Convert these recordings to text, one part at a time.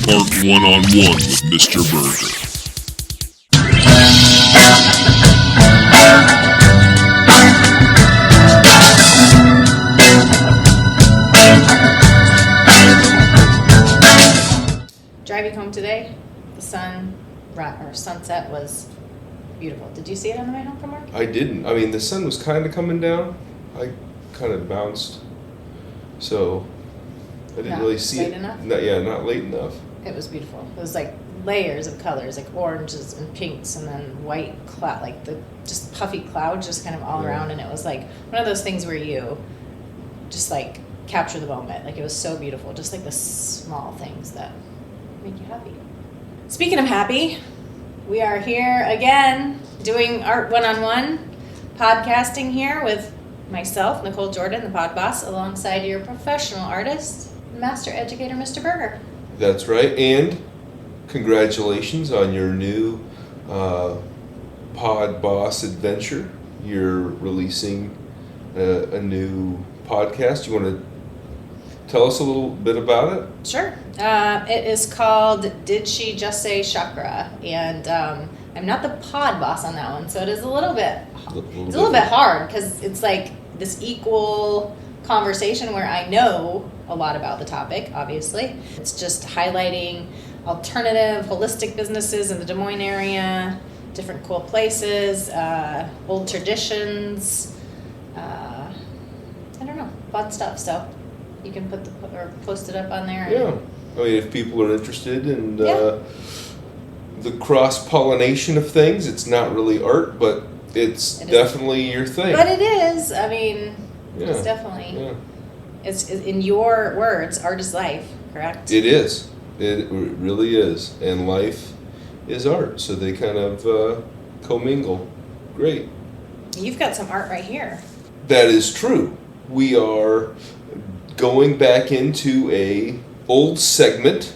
ARTalk one-on-one with Mr. Burgher. Driving home today, the sunset was beautiful. Did you see it on the way home from work? I didn't. I mean, the sun was kind of coming down. I kind of bounced, so I didn't really see it. Enough? Not late enough. It was beautiful. It was like layers of colors, like oranges and pinks, and then white cloud, like the just puffy clouds, just kind of all around. And it was like one of those things where you just like capture the moment. Like it was so beautiful, just like the small things that make you happy. Speaking of happy, we are here again doing Art One-on-One, podcasting here with myself, Nicole Jordan, the pod boss, alongside your professional artist, master educator, Mr. Burgher. That's right, and congratulations on your new pod boss adventure. You're releasing a new podcast. You want to tell us a little bit about it? Sure. It is called Did She Just Say Chakra? And I'm not the pod boss on that one, so it is a little bit hard because it's like this equal conversation where I know a lot about the topic, obviously. It's just highlighting alternative, holistic businesses in the Des Moines area, different cool places, old traditions, I don't know, fun stuff. So you can post it up on there. Yeah. I mean, if people are interested in the cross-pollination of things, it's not really art, but it's definitely your thing. But it is. I mean, it's definitely. Yeah. It's in your words, art is life, correct? It is. It really is. And life is art, so they kind of commingle. Great. You've got some art right here. That is true. We are going back into a old segment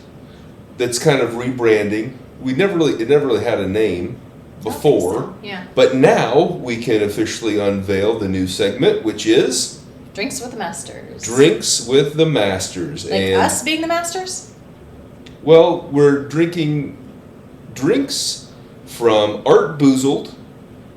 that's kind of rebranding. It never really had a name before. So. Yeah. But now we can officially unveil the new segment, which is Drinks with the Masters. Drinks with the Masters. Like and us being the masters? Well, we're drinking drinks from Art Boozled.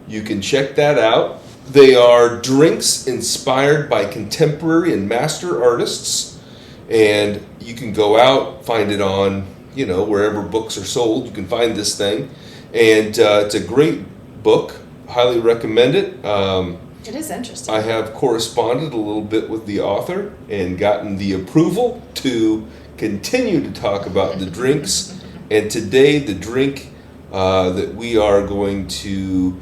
You can check that out. They are drinks inspired by contemporary and master artists. And you can go out, find it on, wherever books are sold. You can find this thing. And it's a great book. Highly recommend it. It is interesting. I have corresponded a little bit with the author and gotten the approval to continue to talk about the drinks. And today, the drink that we are going to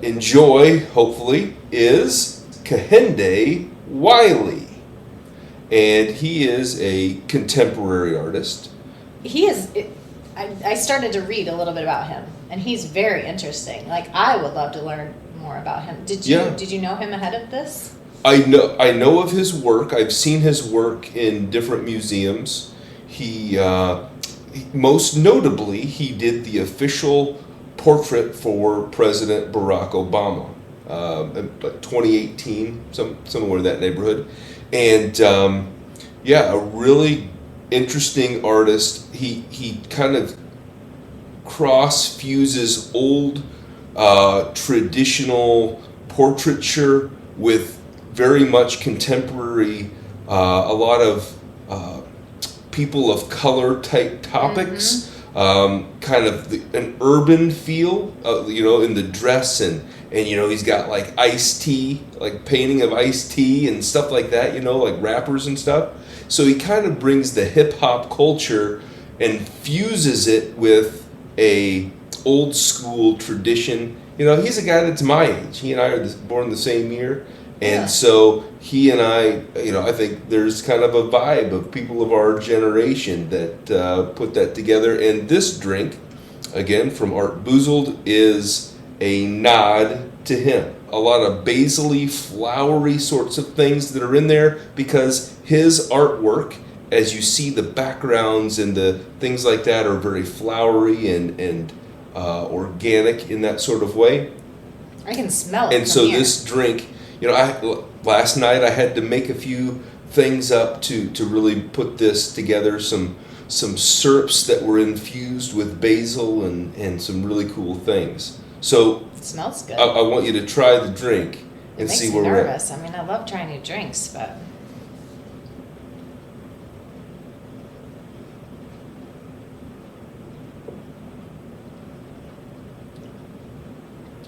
enjoy, hopefully, is Kehinde Wiley. And he is a contemporary artist. He is. I started to read a little bit about him, and he's very interesting. Like, I would love to learn more about him. Did you know him ahead of this? I know of his work. I've seen his work in different museums. He most notably, he did the official portrait for President Barack Obama, 2018, somewhere in that neighborhood. And a really interesting artist. He kind of cross-fuses old traditional portraiture with very much contemporary, a lot of people of color type topics, kind of an urban feel, in the dress and he's got like iced tea, like painting of iced tea and stuff like that, like rappers and stuff. So he kind of brings the hip hop culture and fuses it with a old school tradition. He's a guy that's my age. He and I are born the same year. And so he and I think there's kind of a vibe of people of our generation that put that together. And this drink, again, from Art Boozled, is a nod to him. A lot of basil-y, flowery sorts of things that are in there because his artwork, as you see the backgrounds and the things like that, are very flowery and organic in that sort of way. I can smell it. And so this drink, last night I had to make a few things up to really put this together. Some some syrups that were infused with basil and some really cool things. So It smells good. I want you to try the drink It and makes see me where we're at. nervous. I mean, I love trying new drinks, but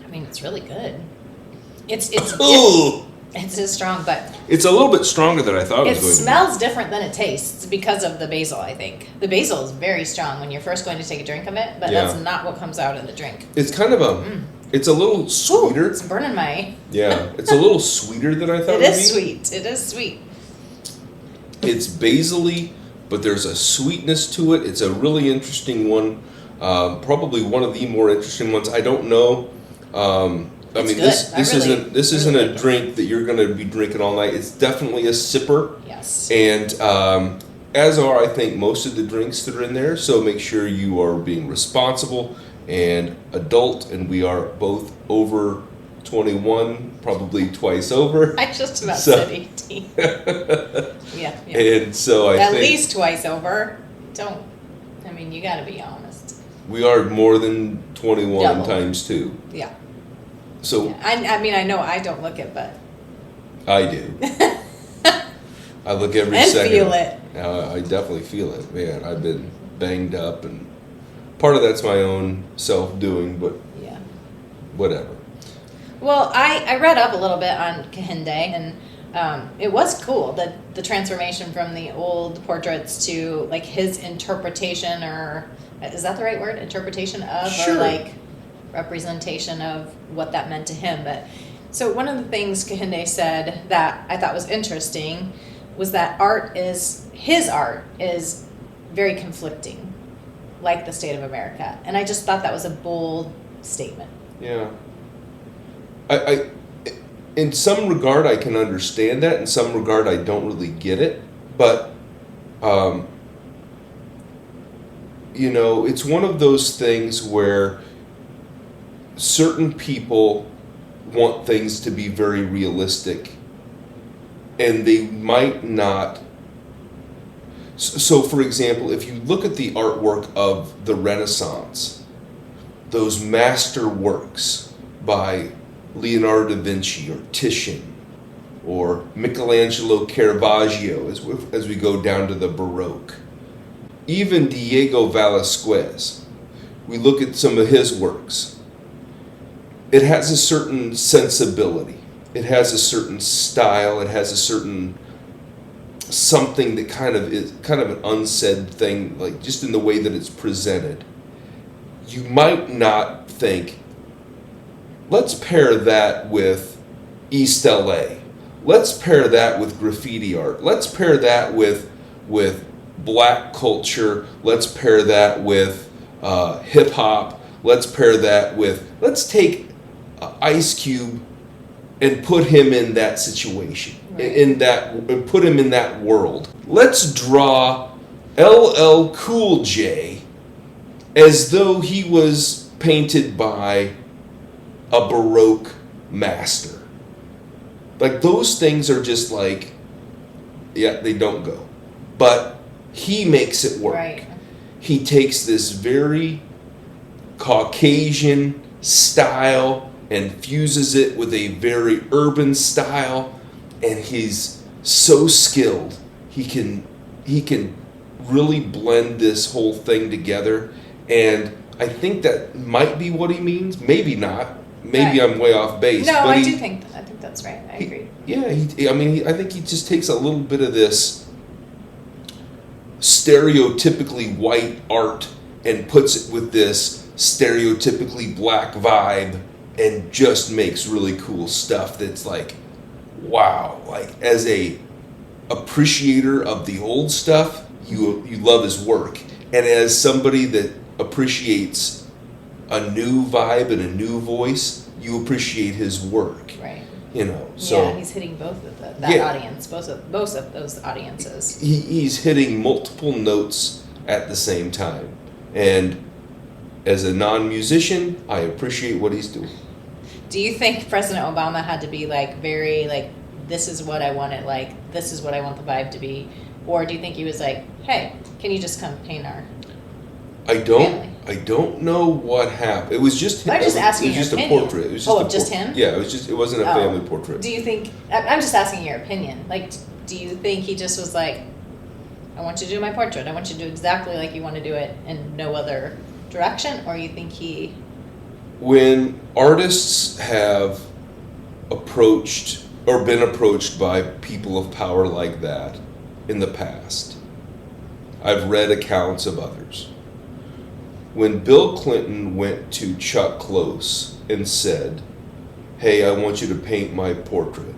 I mean, it's really good. It's Ooh! it's strong, but It's a little bit stronger than I thought it it was going smells different than it tastes because of the basil, I think. The basil is very strong when you're first going to take a drink of it, but Yeah. that's not what comes out in the drink. to be. It's kind of it's a little Ooh, sweeter. it's burning my... Yeah, it's a little sweeter than I thought It it would is be. sweet. It is sweet. It's basil-y, but there's a sweetness to it. It's a really interesting one. Probably one of the more interesting ones. I don't know. I It's mean, good. this I isn't really a like it. drink that you're going to be drinking all night. It's definitely a sipper, Yes. and as are I think most of the drinks that are in there. So make sure you are being responsible and adult, and we are both over 21, probably twice over. I just about So- said 18. Yeah. And so I At think least twice over. Don't. I mean, you got to be honest. we are more than 21 Double. times 2. Yeah. So Yeah. I mean, I know I don't look it, but I do. I look every and second. feel it. I definitely feel it, man. I've been banged up, and part of that's my own self-doing, but Yeah. whatever. Well, I read up a little bit on Kehinde, and it was cool, the transformation from the old portraits to like his interpretation, or is that the right word? Interpretation of, Sure. or like representation of what that meant to him. But so one of the things Kehinde said that I thought was interesting was that his art is very conflicting, like the state of America. And I just thought that was a bold statement. Yeah. I in some regard I can understand that. In some regard I don't really get it. But you know, it's one of those things where certain people want things to be very realistic, and they might not. So for example, if you look at the artwork of the Renaissance, those master works by Leonardo da Vinci or Titian or Michelangelo Caravaggio as we go down to the Baroque. Even Diego Velázquez, we look at some of his works. It has a certain sensibility. It has a certain style. It has a certain something that kind of is kind of an unsaid thing, like just in the way that it's presented. You might not think, let's pair that with East LA. Let's pair that with graffiti art. Let's pair that with black culture. Let's pair that with hip hop. Let's pair that with, let's take Ice Cube and put him in that situation, and put him in that world. Let's draw LL Cool J as though he was painted by a Baroque master. Like, those things are just like, yeah, they don't go. But he makes it work. Right. He takes this very Caucasian style and fuses it with a very urban style, and he's so skilled. He can really blend this whole thing together, and I think that might be what he means. Maybe not. Maybe Right. I'm way off base. No, but I think that's right. I agree. I think he just takes a little bit of this stereotypically white art and puts it with this stereotypically black vibe, and just makes really cool stuff that's like, wow. Like, as a appreciator of the old stuff, you love his work, and as somebody that appreciates a new vibe and a new voice, you appreciate his work. Right. You know, so yeah, he's hitting both of that Yeah. audience, both of those audiences. he's hitting multiple notes at the same time. And as a non-musician, I appreciate what he's doing. Do you think President Obama had to be like very like, this is what I want it like, this is what I want the vibe to be, Or do you think he was like, hey, can you just come paint our I family? don't know what happened. It was just him. I'm just asking It was just your a opinion. portrait. It was just Oh, just him? Yeah, it wasn't a Oh. family portrait. Do you think, I'm just asking your opinion, like, do you think he just was like, I want you to do my portrait, I want you to do exactly like you want to do it in no other direction, or you think he... When artists have approached or been approached by people of power like that in the past, I've read accounts of others. When Bill Clinton went to Chuck Close and said, hey, I want you to paint my portrait,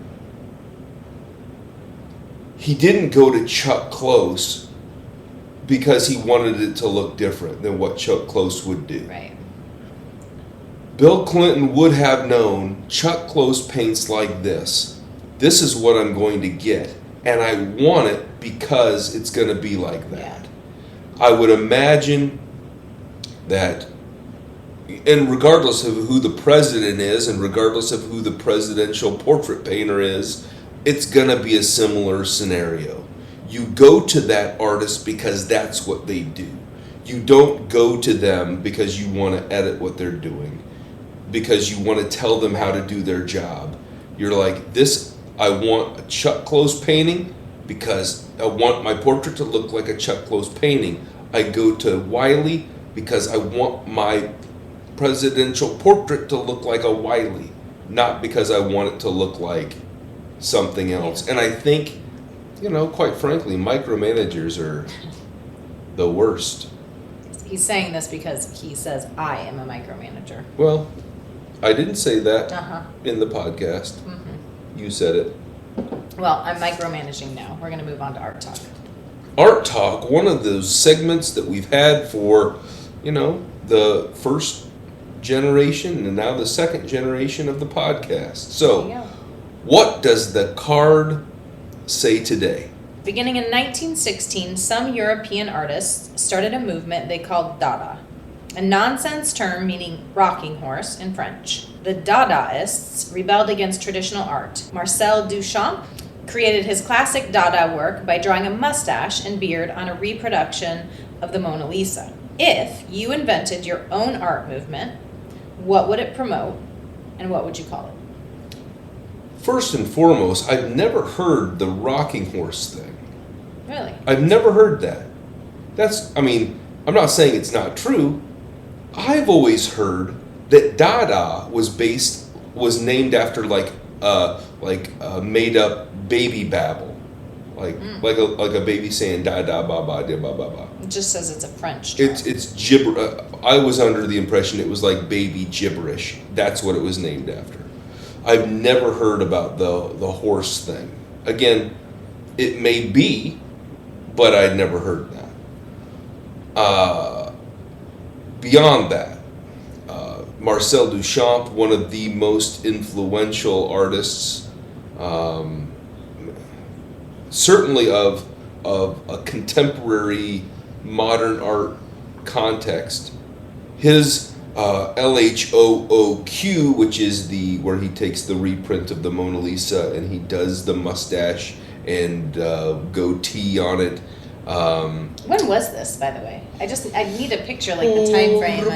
he didn't go to Chuck Close because he wanted it to look different than what Chuck Close would do. Right. Bill Clinton would have known Chuck Close paints like this. This is what I'm going to get. And I want it because it's going to be like that. Yeah. I would imagine that, and regardless of who the president is, and regardless of who the presidential portrait painter is, it's going to be a similar scenario. You go to that artist because that's what they do. You don't go to them because you want to edit what they're doing, because you want to tell them how to do their job. You're like, this, I want a Chuck Close painting because I want my portrait to look like a Chuck Close painting. I go to Wiley because I want my presidential portrait to look like a Wiley, not because I want it to look like something else. And I think, quite frankly, micromanagers are the worst. He's saying this because he says, I am a micromanager. Well, I didn't say that Uh-huh. in the podcast. Mm-hmm. You said it. Well, I'm micromanaging now. We're going to move on to Art Talk. Art Talk, one of those segments that we've had for, the first generation and now the second generation of the podcast. There you So, go. what does the card say today? Beginning in 1916, some European artists started a movement they called Dada, a nonsense term meaning rocking horse in French. The Dadaists rebelled against traditional art. Marcel Duchamp created his classic Dada work by drawing a mustache and beard on a reproduction of the Mona Lisa. If you invented your own art movement, what would it promote and what would you call it? First and foremost, I've never heard the rocking horse thing. Really? I've never heard that. I'm not saying it's not true. I've always heard that Dada was named after like a made up baby babble. Like a baby saying da da ba ba da ba ba ba. It just says it's a French term. It's gibber. I was under the impression it was like baby gibberish. That's what it was named after. I've never heard about the horse thing. Again, it may be, but I'd never heard that. Beyond that, Marcel Duchamp, one of the most influential artists, certainly of a contemporary modern art context. His LHOOQ, which is where he takes the reprint of the Mona Lisa and he does the mustache and goatee on it. When was this, by the way? I need a picture, like the time frame.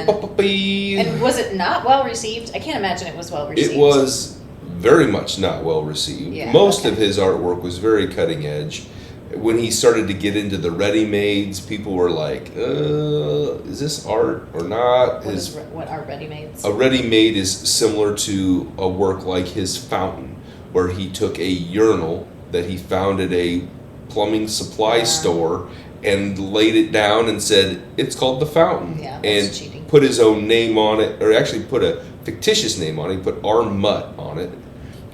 And was it not well received? I can't imagine it was well received. It was very much not well received. Yeah, Most okay. of his artwork was very cutting edge. When he started to get into the ready-mades, people were like, is this art or not? What are ready-mades? A ready-made is similar to a work like his Fountain, where he took a urinal that he found at a plumbing supply store and laid it down and said, it's called The Fountain. Yeah, and that's cheating. Put his own name on it, or actually put a fictitious name on it. He put R. Mutt on it.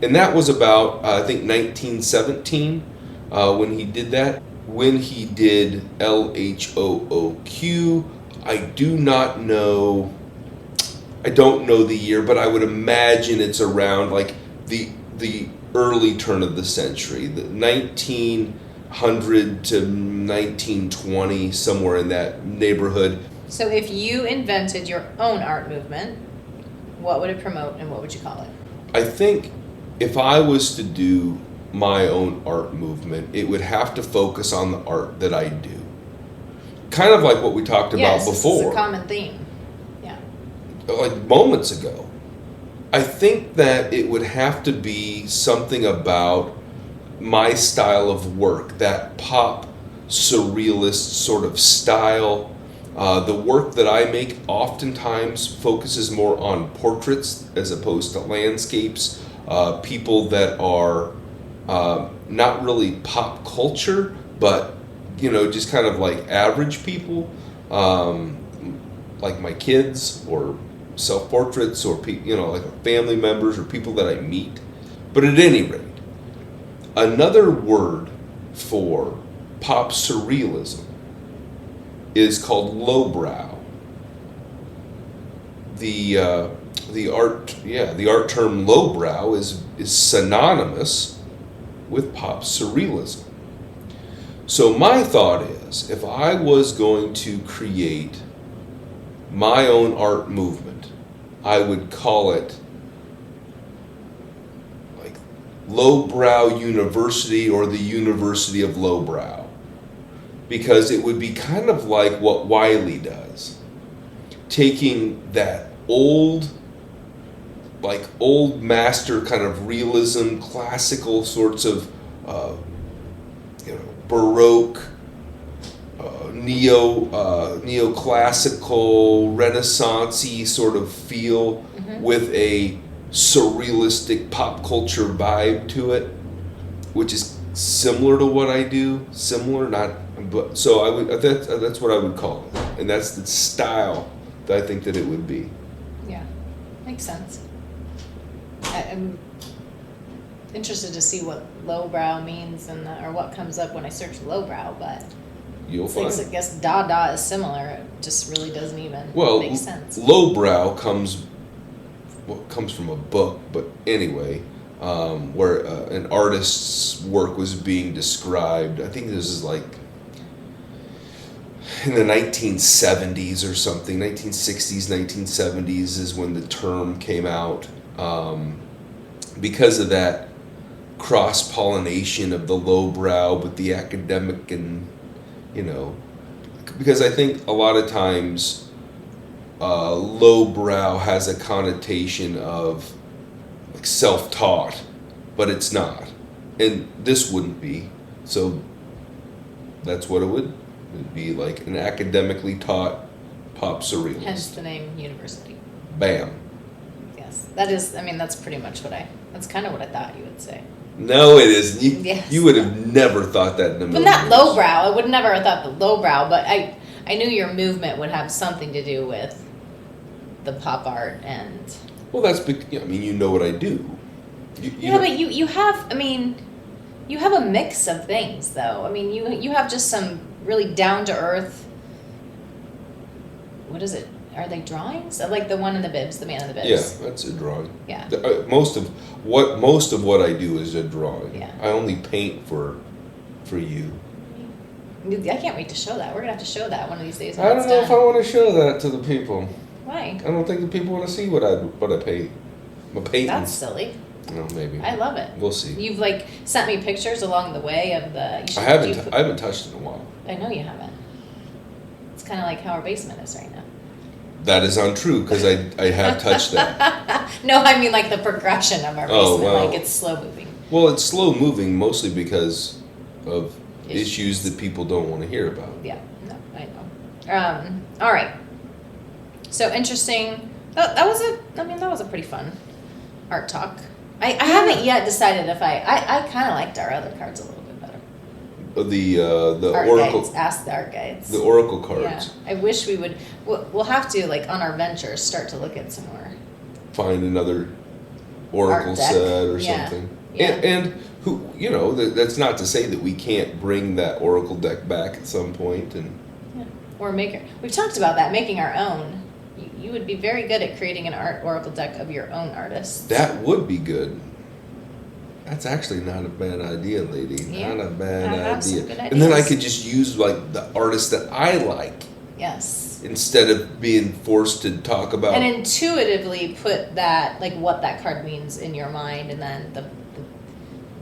And that was about, I think, 1917 when he did that. When he did LHOOQ, I don't know the year, but I would imagine it's around like the early turn of the century, the 1900 to 1920, somewhere in that neighborhood. So if you invented your own art movement, what would it promote and what would you call it? I think if I was to do my own art movement, it would have to focus on the art that I do. Kind of like what we talked about before. This is a common theme. Yeah. Like moments ago. I think that it would have to be something about my style of work, that pop surrealist sort of style. The work that I make oftentimes focuses more on portraits as opposed to landscapes, people that are not really pop culture, but just kind of like average people, like my kids or self-portraits or like family members or people that I meet. But at any rate, another word for pop surrealism is called lowbrow. The art term lowbrow is synonymous with pop surrealism. So my thought is, if I was going to create my own art movement, I would call it like Lowbrow University or the University of Lowbrow, because it would be kind of like what Wiley does, taking that old master kind of realism, classical sorts of Baroque, neoclassical, Renaissance-y sort of feel with a surrealistic pop culture vibe to it, which is similar to what I do. Similar, not, but so I would. That's what I would call it, and that's the style that I think that it would be. Yeah, makes sense. I'm interested to see what lowbrow means or what comes up when I search lowbrow, but You'll find. I guess Dada is similar. It just really doesn't even make sense. Lowbrow comes from a book, but anyway, where an artist's work was being described. I think this is like in the 1970s or something. 1960s, 1970s is when the term came out. Because of that cross-pollination of the lowbrow with the academic and, because I think a lot of times lowbrow has a connotation of like self-taught, but it's not. And this wouldn't be. So that's what it would be, like an academically taught pop surrealist. Hence the name university. Bam. Yes. That's pretty much that's kind of what I thought you would say. No, it isn't. Yes. You would have never thought that in a million But not years. lowbrow. I would never have thought the lowbrow, but I knew your movement would have something to do with the pop art and... Well, that's you know what I do. But you have a mix of things, though. You have just some really down-to-earth... What is it? Are they drawings? Like the one in the bibs, the man in the bibs. Yeah, that's a drawing. Yeah. Most of what I do is a drawing. Yeah. I only paint for you. I can't wait to show that. We're gonna have to show that one of these days. I don't know if I want to show that to the people. Why? I don't think the people want to see what I paint. My paintings. That's silly. No, maybe. I love it. We'll see. You've sent me pictures along the way of the. I haven't touched it in a while. I know you haven't. It's kind of like how our basement is right now. That is untrue because I have touched that. No, I mean like the progression of our basement. Oh, wow. Like it's slow moving. Well, it's slow moving mostly because of issues that people don't want to hear about. Yeah, no, I know. All right. So interesting. That was a pretty fun art talk. I haven't yet decided if I kind of liked our other cards a little bit better. The Art oracle. guides, ask the art guides. The oracle cards. Yeah, I wish we would. We'll have to on our ventures start to look at some more. Find another oracle Art deck. set or Yeah. something. Yeah. And who that's not to say that we can't bring that oracle deck back at some point and. Yeah. Or we've talked about that, making our own. You would be very good at creating an art oracle deck of your own artists. That would be good. That's actually not a bad idea, lady. Yeah. Not a bad I have some idea. good And then I ideas. could just use the artists that I like Yes. instead of being forced to talk about. And intuitively put that what that card means in your mind, and then the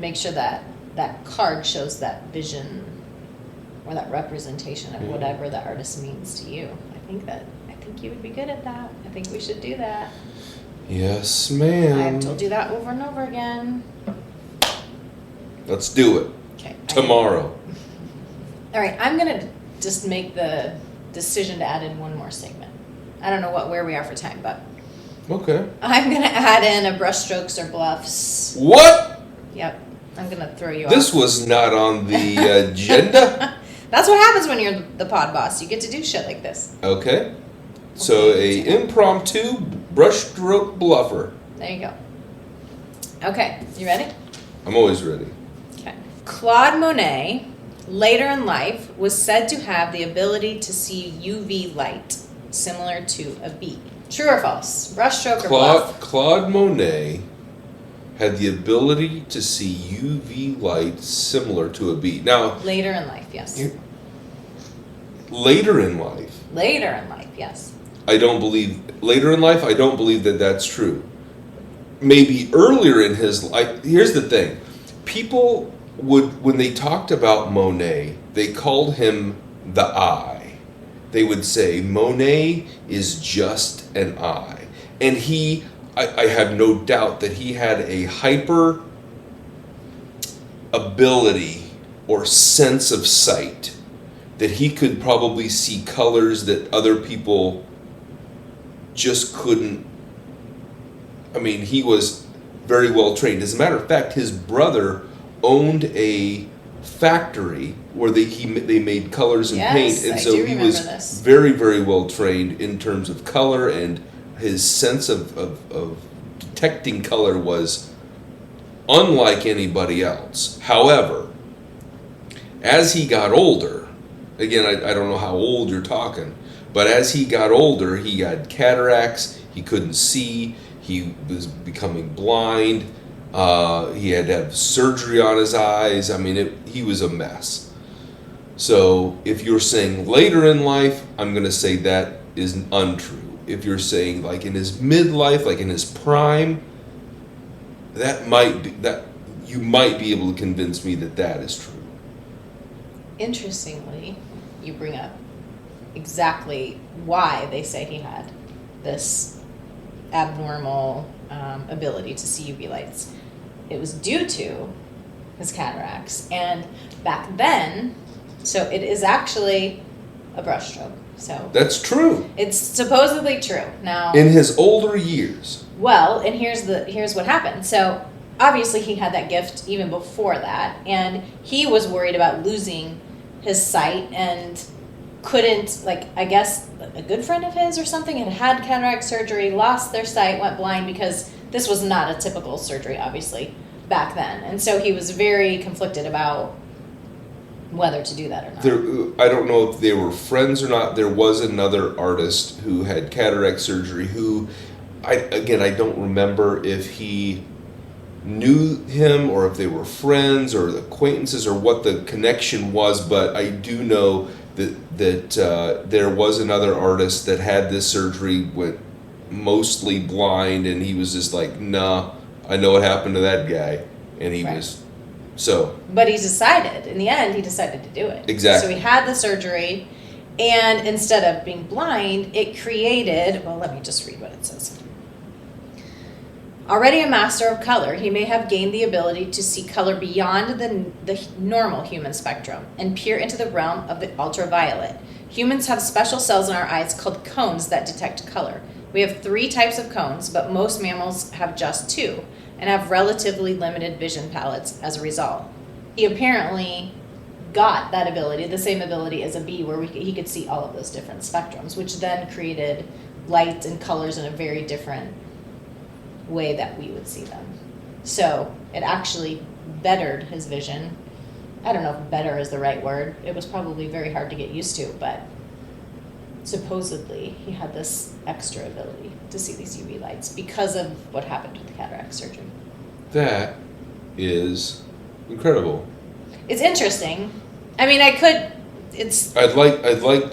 make sure that that card shows that vision or that representation of whatever the artist means to you. I think you would be good at that. I think we should do that. Yes, ma'am. I've told you that over and over again. Let's do it. Okay. Tomorrow. All right, I'm gonna just make the decision to add in one more segment. I don't know where we are for time, but Okay. I'm gonna add in a brushstrokes or bluffs. What? Yep, I'm gonna throw you This off. was not on the agenda. That's what happens when you're the pod boss. You get to do shit like this. Okay. So a impromptu brushstroke bluffer. There you go. Okay, you ready? I'm always ready. Okay. Claude Monet, later in life, was said to have the ability to see UV light, similar to a bee. True or false? Brushstroke or bluff? Claude Monet had the ability to see UV light similar to a bee. Now, Later in life, yes. later in life, Later in life, yes. I don't believe that that's true. Maybe earlier in his life. Here's the thing. People would, when they talked about Monet, they called him the eye. They would say Monet is just an eye. And I have no doubt that he had a hyper ability or sense of sight, that he could probably see colors that other people just couldn't. I mean, he was very well trained. As a matter of fact, his brother owned a factory where they made colors and Yes, paint, and I so do he remember was this. very, very well trained in terms of color, and his sense of detecting color was unlike anybody else. However, as he got older, again, I don't know how old you're talking, but as he got older, he had cataracts, he couldn't see, he was becoming blind, he had to have surgery on his eyes. I mean, he was a mess. So if you're saying later in life, I'm going to say that is untrue. If you're saying like in his midlife, like in his prime, that you might be able to convince me that that is true. Interestingly, you bring up exactly why they say he had this abnormal ability to see UV lights. It was due to his cataracts, and back then, so it is actually a brushstroke. So That's true. it's supposedly true. Now, In his older years. well, and here's what happened. So obviously he had that gift even before that, and he was worried about losing his sight and couldn't, like, I guess a good friend of his or something had cataract surgery, lost their sight, went blind, because this was not a typical surgery, obviously, back then. And so he was very conflicted about whether to do that or not. I don't know if they were friends or not. There was another artist who had cataract surgery who, I don't remember if he knew him or if they were friends or acquaintances or what the connection was, but I do know that there was another artist that had this surgery, went mostly blind, and he was just like, nah, I know what happened to that guy. And he Right. was, so. But he decided, in the end, he decided to do it. Exactly. So he had the surgery, and instead of being blind, it created, well, let me just read what it says. Already a master of color, he may have gained the ability to see color beyond the normal human spectrum and peer into the realm of the ultraviolet. Humans have special cells in our eyes called cones that detect color. We have 3 types of cones, but most mammals have just 2 and have relatively limited vision palettes as a result. He apparently got that ability, the same ability as a bee, where he could see all of those different spectrums, which then created light and colors in a very different way that we would see them. So it actually bettered his vision. I don't know if better is the right word. It was probably very hard to get used to, but supposedly he had this extra ability to see these UV lights because of what happened with the cataract surgery. That is incredible. It's interesting. I mean, I'd like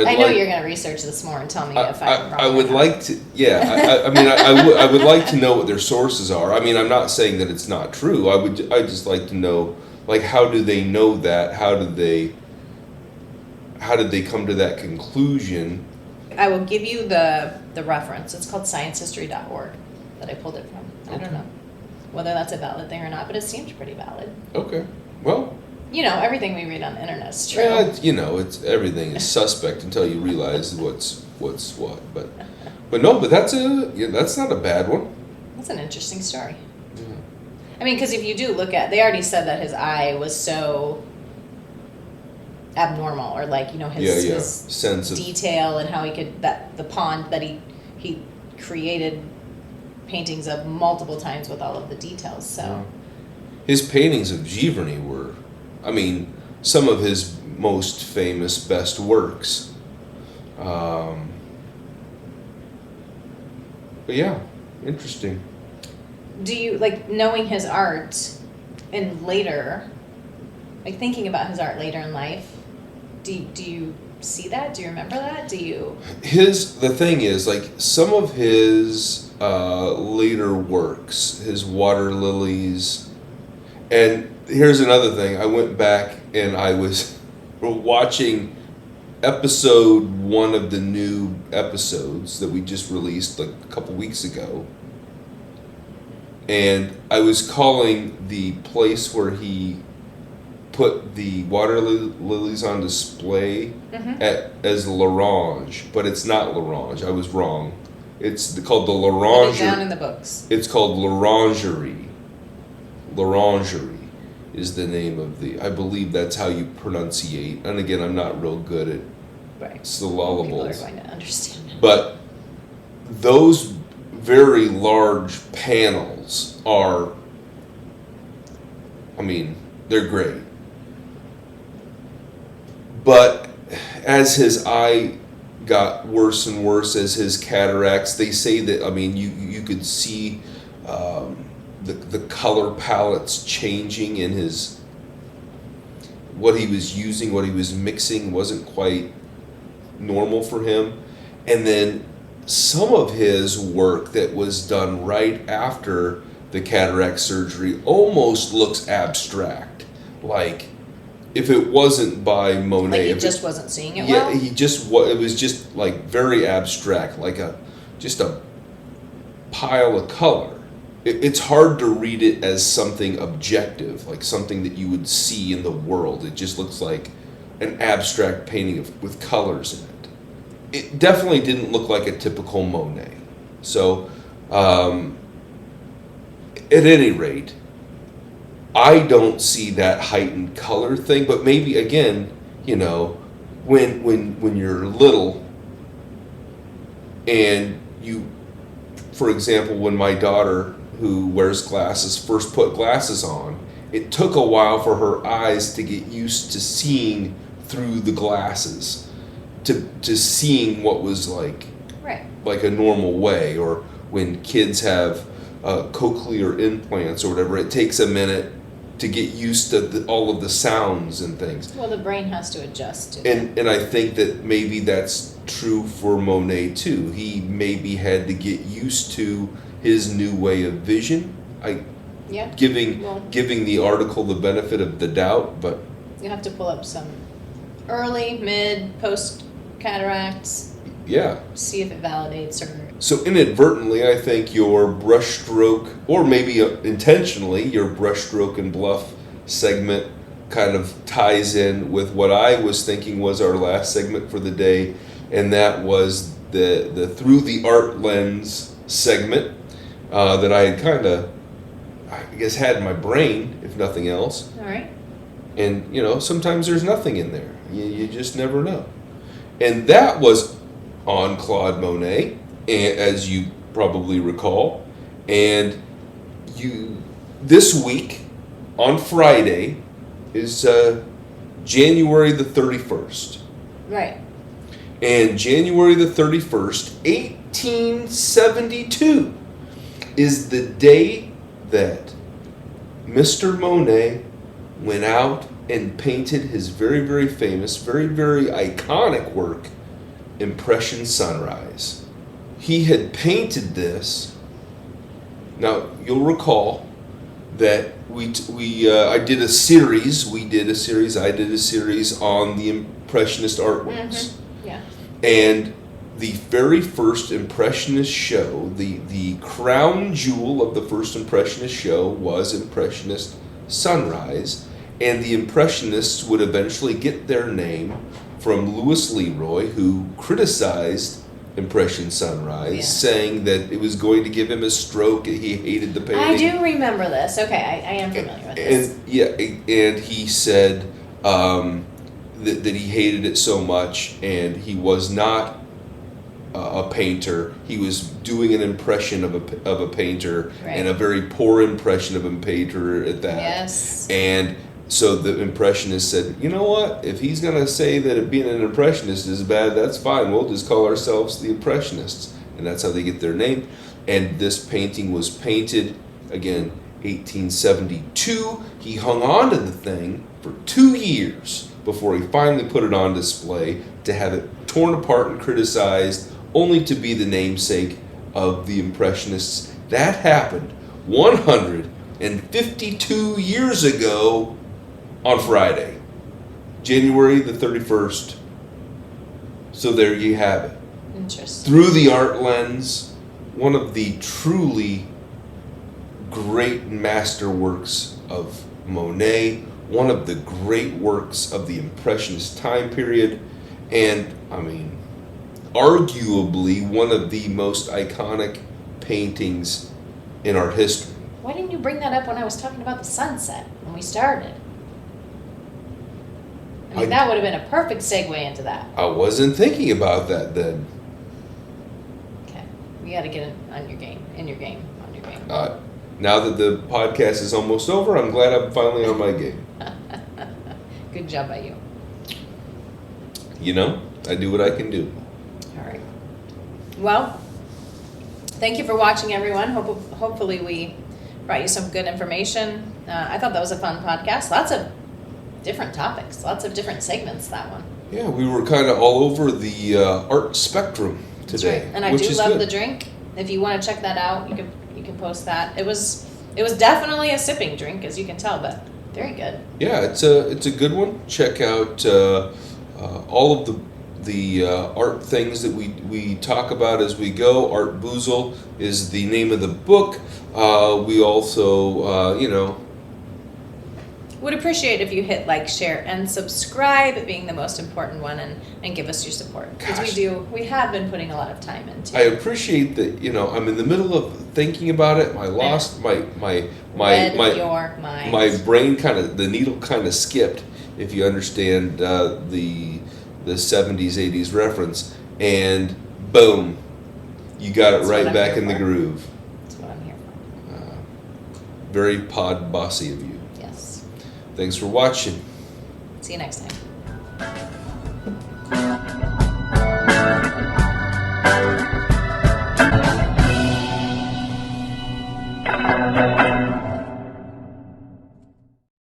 I know you're going to research this more and tell me if I'm wrong. I would like to, yeah. I mean, I would like to know what their sources are. I mean, I'm not saying that it's not true. I just like to know, like, how do they know that? How did they come to that conclusion? I will give you the reference. It's called sciencehistory.org that I pulled it from. I don't know whether that's a valid thing or not, but it seems pretty valid. Okay. Well, you know, everything we read on the internet is true. Yeah, you know, it's everything is suspect until you realize what's what. But that's not a bad one. That's an interesting story. Yeah. I mean, because if you do look at, they already said that his eye was so abnormal, or like, you know, his sense of detail, and how he could, that the pond that he created paintings of multiple times with all of the details. So his paintings of Giverny were, I mean, some of his most famous, best works. But yeah, interesting. Do you, like, knowing his art and later, like thinking about his art later in life, do you see that? Do you remember that? Do you? The thing is, like, some of his later works, his water lilies, and here's another thing. I went back and I was watching episode 1 of the new episodes that we just released like a couple weeks ago. And I was calling the place where he put the water lilies on display as L'Orange, but it's not L'Orange. I was wrong. It's called the L'Orangerie. It's down in the books. It's called L'Orangerie. L'Orangerie is the name of I believe that's how you pronunciate. And again, I'm not real good at syllables. People are going to understand. But those very large panels are, I mean, they're great. But as his eye got worse and worse, as his cataracts, they say that, I mean, you could see the color palettes changing in his, what he was using, what he was mixing wasn't quite normal for him. And then some of his work that was done right after the cataract surgery almost looks abstract. Like, if it wasn't by Monet, like he just wasn't seeing it well? Yeah, it was just like very abstract, like just a pile of color. It's hard to read it as something objective, like something that you would see in the world. It just looks like an abstract painting with colors in it. It definitely didn't look like a typical Monet. So, at any rate, I don't see that heightened color thing, but maybe, again, you know, when you're little and you, for example, when my daughter, who wears glasses, first put glasses on, it took a while for her eyes to get used to seeing through the glasses, to seeing what was like a normal way. Or when kids have cochlear implants or whatever, it takes a minute to get used to all of the sounds and things. Well, the brain has to adjust to that. And I think that maybe that's true for Monet too. He maybe had to get used to his new way of vision. Giving the article the benefit of the doubt, but you have to pull up some early, mid, post cataracts. Yeah. See if it validates or. So inadvertently, I think your Brushstroke, or maybe intentionally, your Brushstroke and Bluff segment kind of ties in with what I was thinking was our last segment for the day, and that was the Through the Art Lens segment that I had kind of, I guess, had in my brain, if nothing else. All right. And, you know, sometimes there's nothing in there. You just never know. And that was on Claude Monet, as you probably recall. And this week, on Friday, is January the 31st. Right. And January the 31st, 1872, is the day that Mr. Monet went out and painted his very, very famous, very, very iconic work, Impression Sunrise. He had painted this. Now, you'll recall that I did a series. I did a series on the Impressionist artworks. Yeah. And the very first Impressionist show, the crown jewel of the first Impressionist show was Impressionist Sunrise. And the Impressionists would eventually get their name from Louis Leroy, who criticized Impression Sunrise, saying that it was going to give him a stroke. He hated the painting. I do remember this. Okay, I am familiar with this. And he said that he hated it so much, and he was not a painter. He was doing an impression of a painter, and a very poor impression of a painter at that. Yes. And so the Impressionist said, you know what? If he's going to say that being an Impressionist is bad, that's fine. We'll just call ourselves the Impressionists. And that's how they get their name. And this painting was painted, again, 1872. He hung on to the thing for 2 years before he finally put it on display, to have it torn apart and criticized, only to be the namesake of the Impressionists. That happened 152 years ago on Friday, January the 31st. So there you have it. Interesting. Through the art lens, one of the truly great masterworks of Monet, one of the great works of the Impressionist time period, and, I mean, arguably one of the most iconic paintings in art history. Why didn't you bring that up when I was talking about the sunset when we started? I mean, that would have been a perfect segue into that. I wasn't thinking about that then. Okay. You got to get on your game. Now that the podcast is almost over, I'm glad I'm finally on my game. Good job by you. You know, I do what I can do. All right. Well, thank you for watching, everyone. Hopefully we brought you some good information. I thought that was a fun podcast. Lots of different topics, lots of different segments, that one. Yeah, we were kind of all over the art spectrum today. That's right. And I do love the drink. If you want to check that out, you can post that. It was definitely a sipping drink, as you can tell, but very good. Yeah, it's a good one. Check out all of the art things that we talk about as we go. Art Boozle is the name of the book. We also, would appreciate if you hit like, share, and subscribe, being the most important one, and give us your support, because we have been putting a lot of time into it. I appreciate that. I'm in the middle of thinking about it. My brain the needle kind of skipped, if you understand the 70s 80s reference, and boom, you got it right back in the groove. That's what I'm here for. Very pod bossy of you. Yes. Thanks for watching. See you next time.